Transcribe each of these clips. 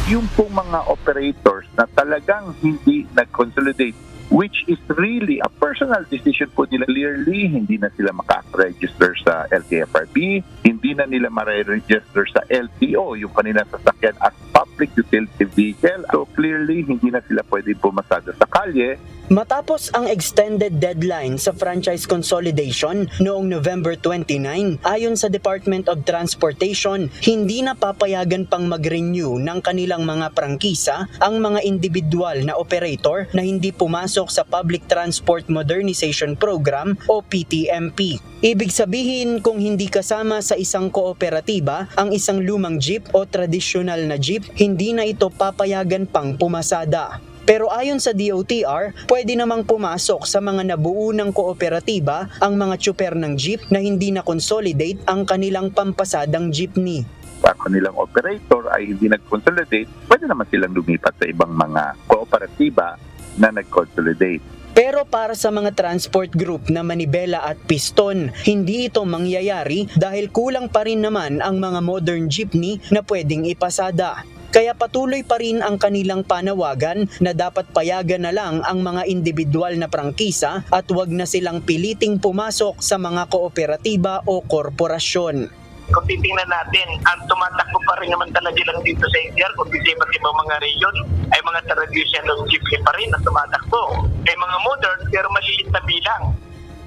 Yung pong mga operators na talagang hindi nag-consolidate, which is really a personal decision po nila. Clearly, hindi na sila maka-register sa LTFRB, hindi na nila ma-register sa LTO, yung kanilang sasakyan as public utility vehicle. So clearly, hindi na sila pwede pumasada sa kalye. Matapos ang extended deadline sa franchise consolidation noong November 29, ayon sa Department of Transportation, hindi na papayagan pang mag-renew ng kanilang mga prangkisa ang mga individual na operator na hindi pumasok sa Public Transport Modernization Program o PTMP. Ibig sabihin, kung hindi kasama sa isang kooperatiba ang isang lumang jeep o tradisyonal na jeep, hindi na ito papayagan pang pumasada. Pero ayon sa DOTR, pwede namang pumasok sa mga nabuo ng kooperatiba ang mga tsuper ng jeep na hindi na-consolidate ang kanilang pampasadang jeepney. Ang kanilang operator ay hindi nag-consolidate, pwede naman silang lumipat sa ibang mga kooperatiba na nag-consolidate. Pero para sa mga transport group na Manibela at Piston, hindi ito mangyayari dahil kulang pa rin naman ang mga modern jeepney na pwedeng ipasada. Kaya patuloy pa rin ang kanilang panawagan na dapat payagan na lang ang mga individual na prangkisa at wag na silang piliting pumasok sa mga kooperatiba o korporasyon. Kung titingnan natin, ang tumatakbo pa rin naman talaga lang dito sa NCR, kung di sa iba't ibang mga region, ay mga traditional jeepney pa rin ang tumatakbo. Ay mga modern, pero maliit na bilang.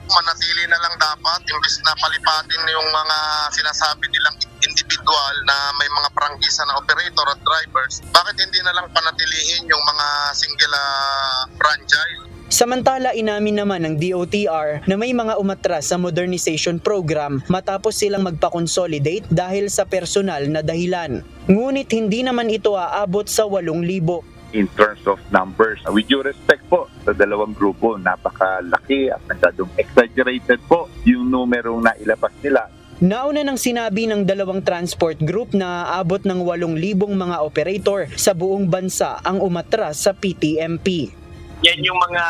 Manatili na lang dapat, imbes na palipatin yung mga sinasabi nilang individual na may mga prangkisa na operator at drivers, bakit hindi na lang panatilihin yung mga single franchise? Samantala, inamin naman ng DOTR na may mga umatras sa modernization program matapos silang magpa-consolidate dahil sa personal na dahilan. Ngunit hindi naman ito aabot sa 8,000. In terms of numbers, with due respect po sa dalawang grupo, napakalaki at masyadong exaggerated po yung numerong nailabas nila. Nauna nang sinabi ng dalawang transport group na abot ng 8,000 mga operator sa buong bansa ang umatras sa PTMP. Yan yung mga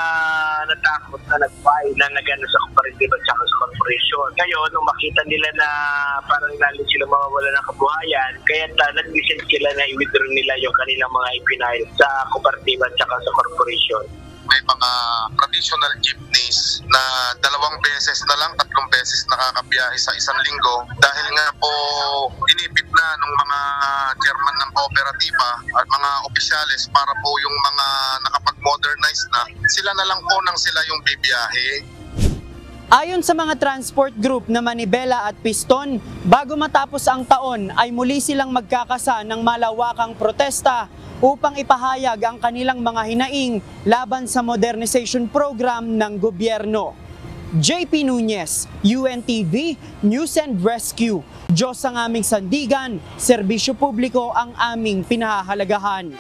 natakot na nag-file na nagano sa cooperative at saka sa corporation. Ngayon, nung makita nila na parang lalo sila mawawala ng kabuhayan, kaya nag-decide sila na i-withdraw nila yung kanilang mga ipinail sa cooperative at saka sa corporation. May mga traditional jeepneys na 2 beses na lang, 3 beses nakakabiyahe sa isang linggo dahil nga po inipit na ng mga chairman ng kooperatiba at mga opisyalis para po yung mga nakapag-modernize na, sila na lang po nang sila yung bibiyahe. Ayon sa mga transport group na Manibela at Piston, bago matapos ang taon ay muli silang magkakasa ng malawakang protesta upang ipahayag ang kanilang mga hinaing laban sa modernization program ng gobyerno. JP Nunez, UNTV, News and Rescue. Diyos ang aming sandigan, serbisyo publiko ang aming pinahahalagahan.